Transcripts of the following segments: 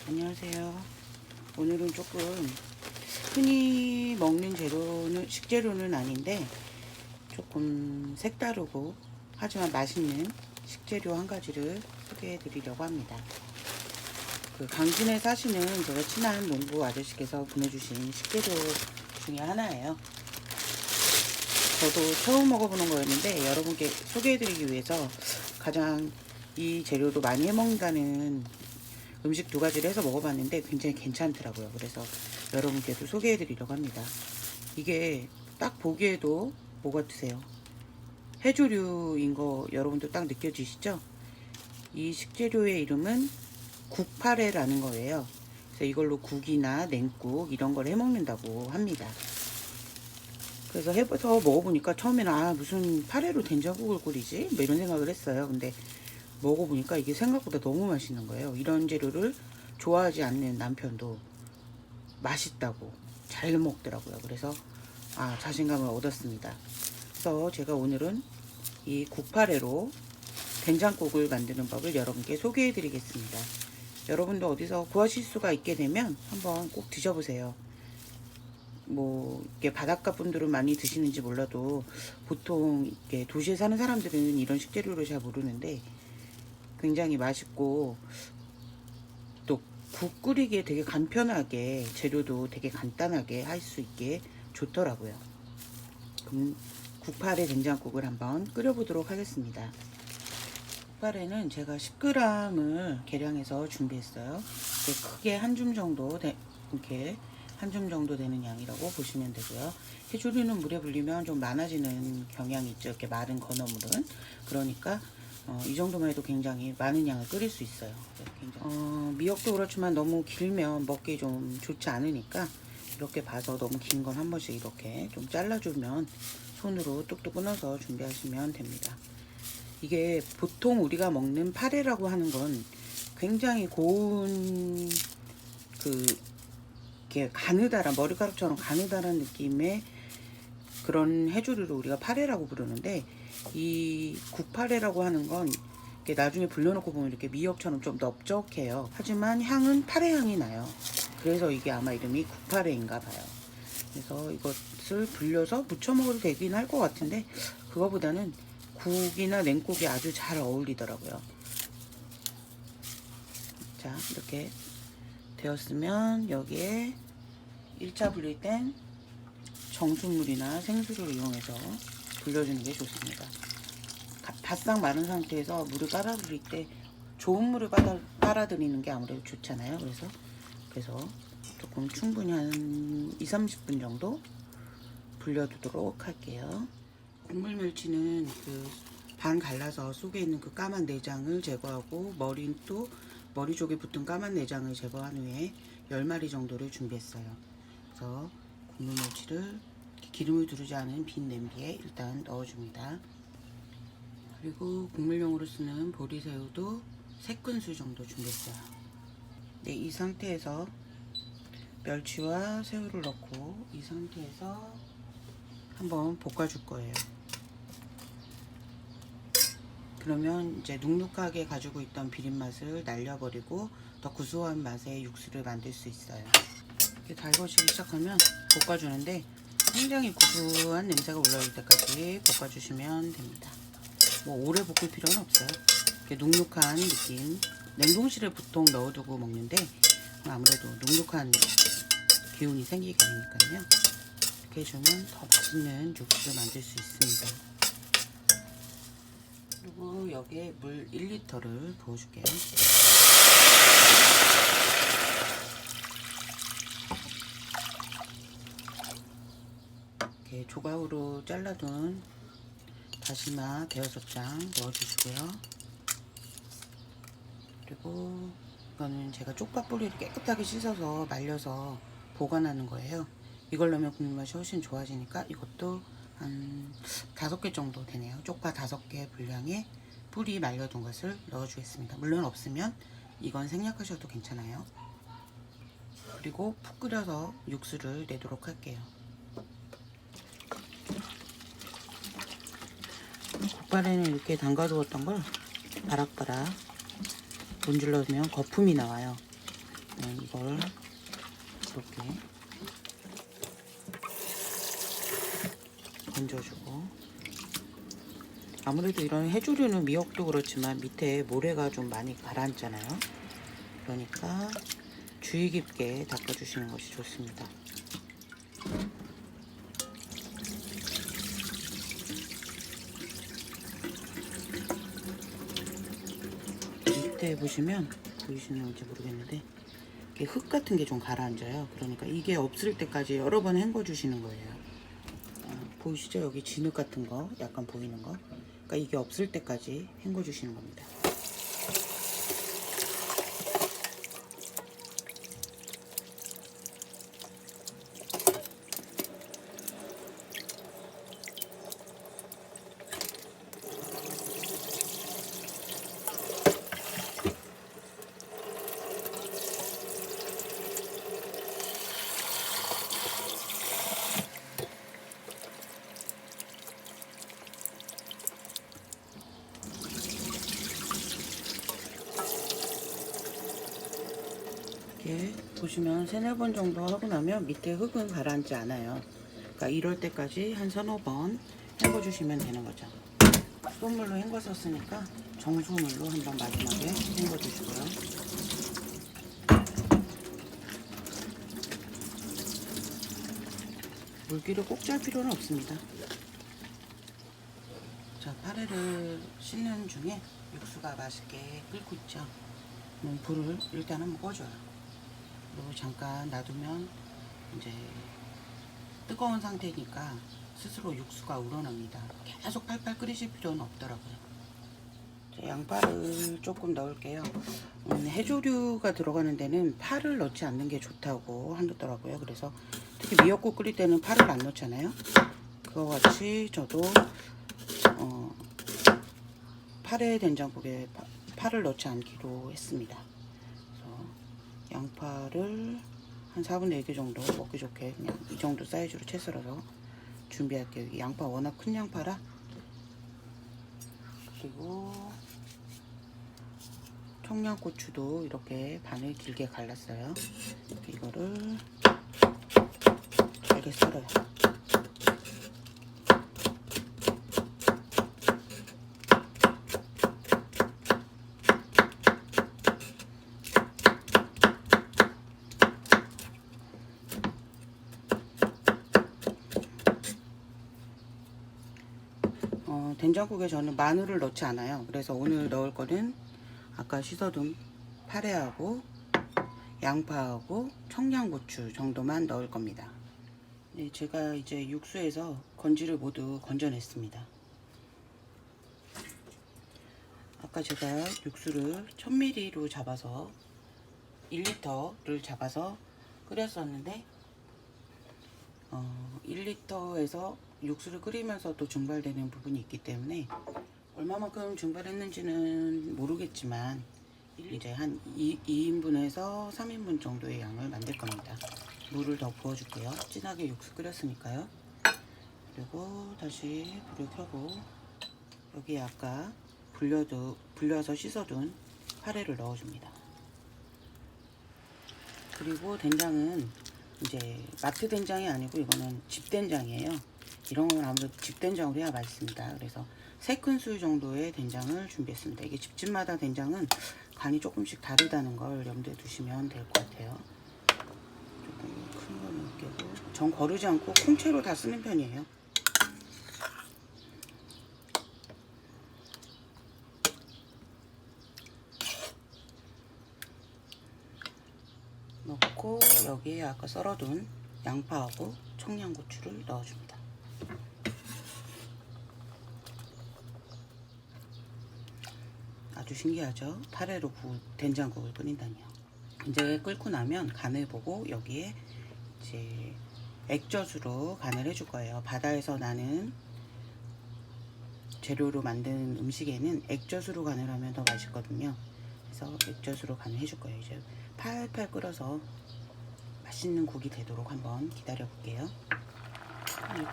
안녕하세요. 오늘은 조금 흔히 먹는 식재료는 아닌데 조금 색다르고 하지만 맛있는 식재료 한 가지를 소개해 드리려고 합니다. 그 강진에 사시는 제가 친한 농부 아저씨께서 보내주신 식재료 중에 하나예요. 저도 처음 먹어보는 거였는데 여러분께 소개해 드리기 위해서 가장 이 재료로 많이 해먹는다는 음식 두 가지를 해서 먹어봤는데 굉장히 괜찮더라고요. 그래서 여러분께도 소개해 드리려고 합니다. 이게 딱 보기에도 뭐 같으세요? 해조류인 거 여러분도 딱 느껴지시죠? 이 식재료의 이름은 국파래라는 거예요. 그래서 이걸로 국이나 냉국 이런 걸 해 먹는다고 합니다. 그래서 해서 먹어보니까 처음에는 무슨 파래로 된장국을 끓이지? 뭐 이런 생각을 했어요. 근데 먹어보니까 이게 생각보다 너무 맛있는 거예요. 이런 재료를 좋아하지 않는 남편도 맛있다고 잘 먹더라고요. 그래서 자신감을 얻었습니다. 그래서 제가 오늘은 이 국파래로 된장국을 만드는 법을 여러분께 소개해 드리겠습니다. 여러분도 어디서 구하실 수가 있게 되면 한번 꼭 드셔보세요. 뭐 이게 바닷가 분들은 많이 드시는지 몰라도 보통 이렇게 도시에 사는 사람들은 이런 식재료를 잘 모르는데 굉장히 맛있고 또 국 끓이기에 되게 간편하게 재료도 되게 간단하게 할 수 있게 좋더라고요. 그럼 국파래 된장국을 한번 끓여보도록 하겠습니다. 국파래는 제가 10g을 계량해서 준비했어요. 크게 한 줌 정도 이렇게 한 줌 정도 되는 양이라고 보시면 되고요. 해조류는 물에 불리면 좀 많아지는 경향이 있죠. 이렇게 마른 건어물은. 그러니까 이 정도만 해도 굉장히 많은 양을 끓일 수 있어요. 미역도 그렇지만 너무 길면 먹기 좀 좋지 않으니까 이렇게 봐서 너무 긴 건 한 번씩 이렇게 좀 잘라주면 손으로 뚝뚝 끊어서 준비하시면 됩니다. 이게 보통 우리가 먹는 파래라고 하는 건 굉장히 고운 이렇게 가느다란 머리카락처럼 가느다란 느낌의 그런 해조류를 우리가 파래라고 부르는데 이 국파래라고 하는 건 이렇게 나중에 불려놓고 보면 이렇게 미역처럼 좀 넓적해요. 하지만 향은 파래 향이 나요. 그래서 이게 아마 이름이 국파래인가 봐요. 그래서 이것을 불려서 무쳐 먹어도 되긴 할 것 같은데 그거보다는 국이나 냉국이 아주 잘 어울리더라고요. 자, 이렇게 되었으면 여기에 1차 불릴 땐 정수물이나 생수를 이용해서 불려주는 게 좋습니다. 바싹 마른 상태에서 물을 빨아들일 때 좋은 물을 빨아들이는 게 아무래도 좋잖아요. 그래서 조금 충분히 한 2-30분 정도 불려두도록 할게요. 국물 멸치는 반 갈라서 속에 있는 그 까만 내장을 제거하고 머리 쪽에 붙은 까만 내장을 제거한 후에 10마리 정도를 준비했어요. 그래서 국물 멸치를 기름을 두르지 않은 빈 냄비에 일단 넣어줍니다. 그리고 국물용으로 쓰는 보리새우도 3큰술 정도 준비했어요. 네, 이 상태에서 멸치와 새우를 넣고 이 상태에서 한번 볶아줄 거예요. 그러면 이제 눅눅하게 가지고 있던 비린맛을 날려버리고 더 구수한 맛의 육수를 만들 수 있어요. 이렇게 달궈지기 시작하면 볶아주는데 굉장히 구수한 냄새가 올라올 때까지 볶아주시면 됩니다. 뭐 오래 볶을 필요는 없어요. 이렇게 눅눅한 느낌. 냉동실에 보통 넣어두고 먹는데 아무래도 눅눅한 기운이 생기게 되니까요. 이렇게 해주면 더 맛있는 육수를 만들 수 있습니다. 그리고 여기에 물 1리터를 부어줄게요. 이렇게 조각으로 잘라둔 다시마 5장 넣어주시고요. 그리고 이거는 제가 쪽파뿌리를 깨끗하게 씻어서 말려서 보관하는 거예요. 이걸 넣으면 국물 맛이 훨씬 좋아지니까 이것도 한 5개 정도 되네요. 쪽파 5개 분량의 뿌리 말려둔 것을 넣어주겠습니다. 물론 없으면 이건 생략하셔도 괜찮아요. 그리고 푹 끓여서 육수를 내도록 할게요. 국발에는 이렇게 담가두었던 걸 바락바락 문질러주면 거품이 나와요. 이걸 이렇게 건져주고, 아무래도 이런 해조류는 미역도 그렇지만 밑에 모래가 좀 많이 가라앉잖아요. 그러니까 주의 깊게 닦아주시는 것이 좋습니다. 밑에 보시면 보이시는지 모르겠는데 이렇게 흙 같은 게 좀 가라앉아요. 그러니까 이게 없을 때까지 여러 번 헹궈 주시는 거예요. 보이시죠? 여기 진흙 같은 거 약간 보이는 거, 그러니까 이게 없을 때까지 헹궈 주시는 겁니다. 이렇게 보시면 3-4번 정도 하고 나면 밑에 흙은 가라앉지 않아요. 그러니까 이럴 때까지 한 3-4번 헹궈 주시면 되는 거죠. 수돗물로 헹궜었으니까 정수물로 한번 마지막에 헹궈 주시고요. 물기를 꼭 짤 필요는 없습니다. 자, 파래를 씻는 중에 육수가 맛있게 끓고 있죠. 불을 일단 한번 꺼줘요. 그리고 잠깐 놔두면 이제 뜨거운 상태니까 스스로 육수가 우러납니다. 계속 팔팔 끓이실 필요는 없더라고요. 자, 양파를 조금 넣을게요. 해조류가 들어가는 데는 파를 넣지 않는 게 좋다고 하더라고요. 그래서 특히 미역국 끓일 때는 파를 안 넣잖아요. 그와 같이 저도 파래 된장국에 파를 넣지 않기로 했습니다. 그래서 양파를 한 4분의 1개 정도 먹기 좋게 그냥 이 정도 사이즈로 채 썰어서 준비할게요. 이 양파 워낙 큰 양파라. 그리고 청양고추도 이렇게 반을 길게 갈랐어요. 이거를 잘게 썰어요. 된장국에 저는 마늘을 넣지 않아요. 그래서 오늘 넣을 거는 아까 씻어둔 파래하고 양파하고 청양고추 정도만 넣을 겁니다. 네, 제가 이제 육수에서 건지를 모두 건져냈습니다. 아까 제가 육수를 1000ml로 잡아서 1리터를 잡아서 끓였었는데 1리터에서 육수를 끓이면서 또 증발되는 부분이 있기 때문에 얼마만큼 증발했는지는 모르겠지만 이제 한 2인분에서 3인분 정도의 양을 만들 겁니다. 물을 더 부어줄게요. 진하게 육수 끓였으니까요. 그리고 다시 불을 켜고 여기에 아까 불려서 씻어둔 파래를 넣어줍니다. 그리고 된장은 이제 마트 된장이 아니고 이거는 집된장이에요. 이런 건 아무래도 집된장으로 해야 맛있습니다. 그래서 3큰술 정도의 된장을 준비했습니다. 이게 집집마다 된장은 간이 조금씩 다르다는 걸 염두에 두시면 될 것 같아요. 조금 큰 거 넣을게요. 전 거르지 않고 통째로 다 쓰는 편이에요. 넣고 여기에 아까 썰어둔 양파하고 청양고추를 넣어줍니다. 아주 신기하죠? 파래로 된장국을 끓인다니요. 이제 끓고 나면 간을 보고 여기에 이제 액젓으로 간을 해줄 거예요. 바다에서 나는 재료로 만든 음식에는 액젓으로 간을 하면 더 맛있거든요. 그래서 액젓으로 간을 해줄 거예요. 이제 팔팔 끓어서 맛있는 국이 되도록 한번 기다려 볼게요.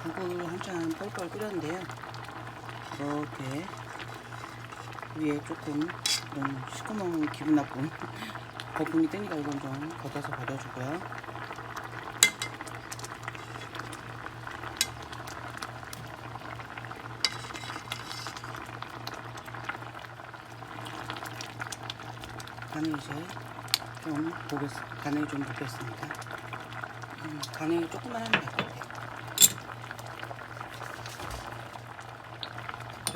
국을 한참 펄펄 끓였는데요. 이렇게 위에 조금 이런 시커먼 기분 나쁜 거품이 뜨니까 이건 좀 걷어서 버려주고요. 간을 이제 좀 보겠습니다. 간을 좀 보겠습니다. 간을 조금만 하면 될 것 같아요.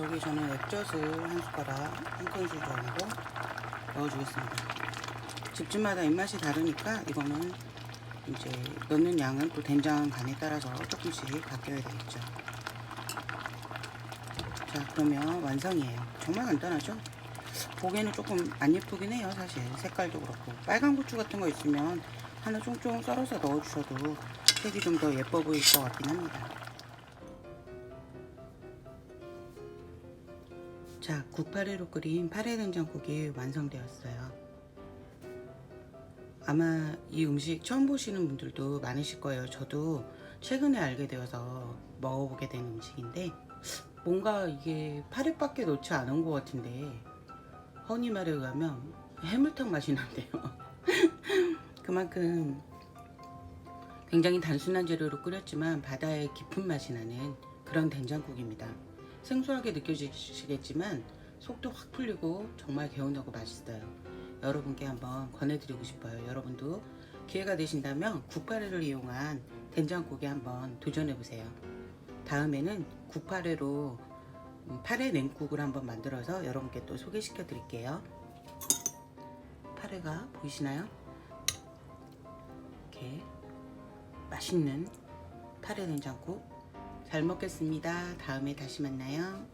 여기 저는 액젓을 한 숟가락, 한 큰술 정도 넣어주겠습니다. 집집마다 입맛이 다르니까 이거는 이제 넣는 양은 또 된장 간에 따라서 조금씩 바뀌어야 되겠죠. 자, 그러면 완성이에요. 정말 간단하죠? 보기에는 조금 안 예쁘긴 해요. 사실 색깔도 그렇고 빨간 고추 같은 거 있으면 하나 쫑쫑 썰어서 넣어주셔도 색이 좀 더 예뻐 보일 것 같긴 합니다. 자, 국파래로 끓인 파래된장국이 완성되었어요. 아마 이 음식 처음 보시는 분들도 많으실 거예요. 저도 최근에 알게 되어서 먹어보게 된 음식인데 뭔가 이게 파래밖에 넣지 않은 것 같은데 허니 말에 의하면 해물탕 맛이 난대요. 그만큼 굉장히 단순한 재료로 끓였지만 바다의 깊은 맛이 나는 그런 된장국입니다. 생소하게 느껴지시겠지만 속도 확 풀리고 정말 개운하고 맛있어요. 여러분께 한번 권해드리고 싶어요. 여러분도 기회가 되신다면 국파래를 이용한 된장국에 한번 도전해보세요. 다음에는 국파래로 파래 냉국을 한번 만들어서 여러분께 또 소개시켜 드릴게요. 파래가 보이시나요? 이렇게 맛있는 파래 된장국 잘 먹겠습니다. 다음에 다시 만나요.